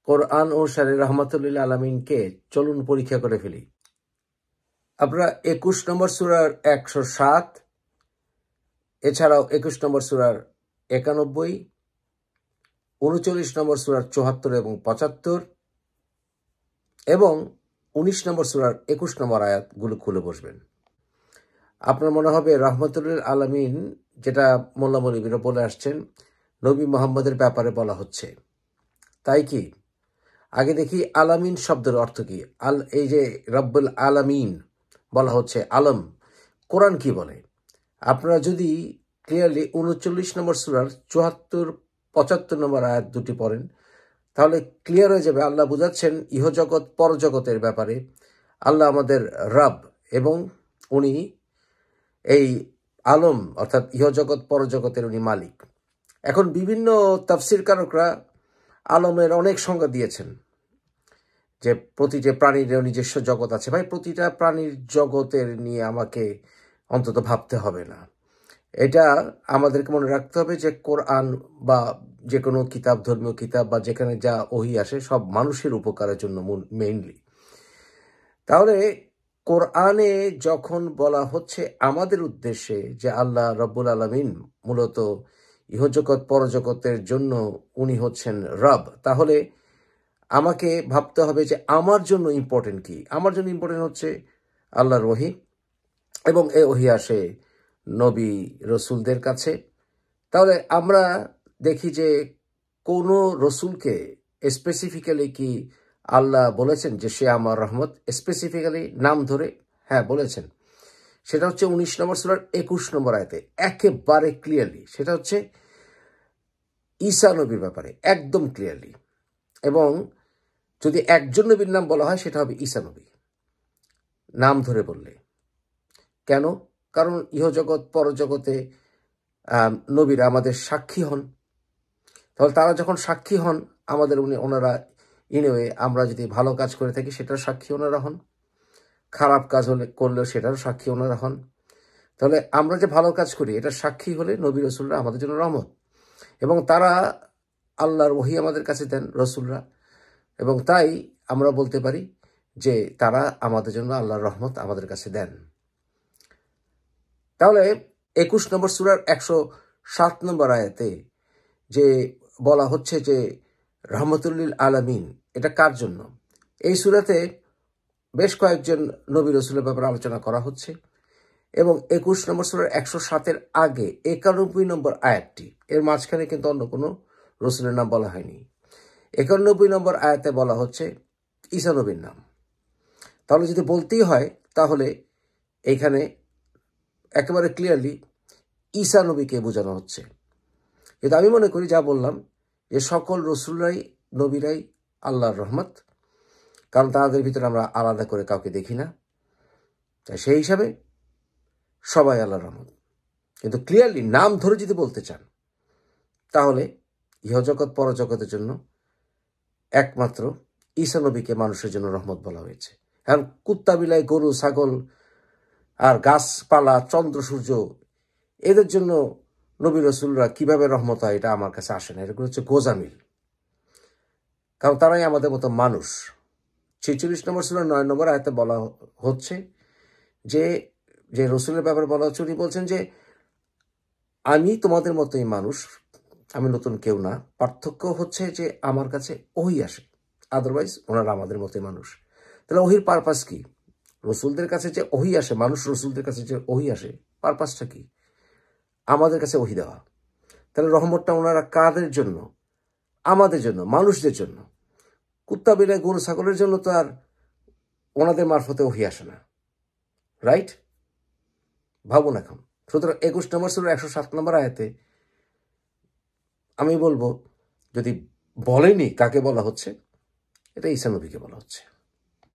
কোরআন অনুসারে রহমাতুল্লিল আলমিনকে চলুন পরীক্ষা করে ফেলি। আমরা ২১ নম্বর সূরার ১০৭, এছাড়াও ২১ নম্বর সূরার ৯১, ৩৯ নম্বর সূরার ৭৪ এবং ৭৫ এবং ১৯ নম্বর সূরার ২১ নম্বর আয়াতগুলো খুলে বসবেন। আপনার মনে হবে রহমাতুল্লিল আলমিন, যেটা মোল্লা মৌলবীরা বলে আসছেন, নবী মোহাম্মদের ব্যাপারে বলা হচ্ছে, তাই কি? আগে দেখি আলামিন শব্দের অর্থ কি। এই যে রব্বুল আলামিন বলা হচ্ছে, আলম, কোরআন কি বলে? আপনারা যদি ক্লিয়ারলি ৩৯ নম্বর সূরার ৭৪, ৭৫ নম্বর আয়াত দুটি পড়েন, তাহলে ক্লিয়ার হয়ে যাবে। আল্লাহ বুঝাচ্ছেন ইহজগৎ পরজগতের ব্যাপারে। আল্লাহ আমাদের রব এবং উনি এই আলম অর্থাৎ ইহজগৎ পরজগতের উনি মালিক। এখন বিভিন্ন তাফসির কারকরা আলমের অনেক সংজ্ঞা দিয়েছেন, যে প্রতিটি প্রাণীর নিজস্ব জগৎ আছে। ভাই, প্রতিটা প্রাণীর জগতের নিয়ে আমাকে অন্তত ভাবতে হবে না। এটা আমাদেরকে মনে রাখতে হবে যে কোরআন বা যে কোনো কিতাব, ধর্মীয় কিতাব বা যেখানে যা ওহী আসে, সব মানুষের উপকারের জন্য মেইনলি। তাহলে কোরআনে যখন বলা হচ্ছে আমাদের উদ্দেশ্যে যে আল্লাহ রব্বুল আলামিন মূলত ইহজগৎ পরজগতের জন্য উনি হচ্ছেন রব, তাহলে আমাকে ভাবতে হবে যে আমার জন্য ইম্পর্টেন্ট কি। আমার জন্য ইম্পর্টেন্ট হচ্ছে আল্লাহর ওহী, এবং এই ওহী আসে নবী রসুলদের কাছে। তাহলে আমরা দেখি যে কোনো রসুলকে স্পেসিফিক্যালি কি আল্লাহ বলেছেন যে সে আমার রহমত, স্পেসিফিক্যালি নাম ধরে? হ্যাঁ, বলেছেন। সেটা হচ্ছে ১৯ নম্বর সূরার ২১ নম্বর আয়াতে একেবারে ক্লিয়ারলি। সেটা হচ্ছে ঈসা নবীর ব্যাপারে একদম ক্লিয়ারলি। এবং যদি একজন নবীর নাম বলা হয়, সেটা হবে ঈসা নবী, নাম ধরে বললে। কেন? কারণ ইহজগৎ পরজগতে নবীরা আমাদের সাক্ষী হন। তাহলে তারা যখন সাক্ষী হন আমাদের, ওনারা ইনওয়ে আমরা যদি ভালো কাজ করে থাকি সেটার সাক্ষী ওনারা হন, খারাপ কাজ করলেও সেটারও সাক্ষী ওনারা হন। তাহলে আমরা যে ভালো কাজ করি এটার সাক্ষী হলে নবী রসুলরা আমাদের জন্য রহমত, এবং তারা আল্লাহর ওহী আমাদের কাছে দেন রসুলরা, এবং তাই আমরা বলতে পারি যে তারা আমাদের জন্য আল্লাহর রহমত আমাদের কাছে দেন। তাহলে ২১ নম্বর সূরার ১০৭ নম্বর আয়াতে যে বলা হচ্ছে যে রহমতুল্লিল আলামিন, এটা কার জন্য? এই সূরাতে বেশ কয়েকজন নবী রসুলের ব্যাপারে আলোচনা করা হচ্ছে, এবং ২১ নম্বর সূরার ১০৭-এর আগে ৯১ নম্বর আয়াতটি, এর মাঝখানে কিন্তু অন্য কোনো রসুলের নাম বলা হয়নি। ৯১ নম্বর আয়াতে বলা হচ্ছে ঈসা নবীর নাম। তাহলে যদি বলতেই হয় তাহলে এইখানে একেবারে ক্লিয়ারলি ঈসা নবীকে বোঝানো হচ্ছে। কিন্তু আমি মনে করি, যা বললাম, যে সকল রসুলরাই নবীরাই আল্লাহর রহমত, কারণ তাদের ভিতরে আমরা আলাদা করে কাউকে দেখি না। তাই সেই হিসাবে সবাই আল্লাহর রহমত। কিন্তু ক্লিয়ারলি নাম ধরে যদি বলতে চান, তাহলে ইহজগৎ পরজগতের জন্য একমাত্র ঈসা নবীকে মানুষের জন্য রহমত বলা হয়েছে। এখন কুত্তা, বিলাই, গরু, ছাগল আর গাছপালা, চন্দ্র, সূর্য, এদের জন্য নবী রসুলরা কিভাবে রহমত হয় এটা আমার কাছে আসে না। এগুলো হচ্ছে গোজামিল, কারণ তারাই আমাদের মতো মানুষ। ৪৬ নম্বর সূরার ৯ নম্বর আয়াতে বলা হচ্ছে যে রসুলের ব্যাপারে বলা হচ্ছে, উনি বলছেন যে আমি তোমাদের মতোই মানুষ, আমি নতুন কেউ না। পার্থক্য হচ্ছে যে আমার কাছে ওহী আসে, আদারওয়াইজ ওনারা আমাদের মতোই মানুষ। তাহলে ওহীর পারপাস কি? রসুলদের কাছে যে ওহী আসে, মানুষ রসুলদের কাছে যে ওহী আসে, পারপাসটা কি? আমাদের কাছে ওহী দেওয়া। তাহলে রহমতটা ওনারা কাদের জন্য? আমাদের জন্য, মানুষদের জন্য। কুত্তা, বিলাই, গরু, ছাগলের জন্য তো আর ওনাদের মারফতে ওহী আসে না, রাইট? ভাবুন এখন। সুতরাং ২১ নম্বর সূরার ১০৭ নম্বর আয়াতে আমি বলবো, যদি বলেনি কাকে বলা হচ্ছে, এটা ঈসা নবীকে বলা হচ্ছে।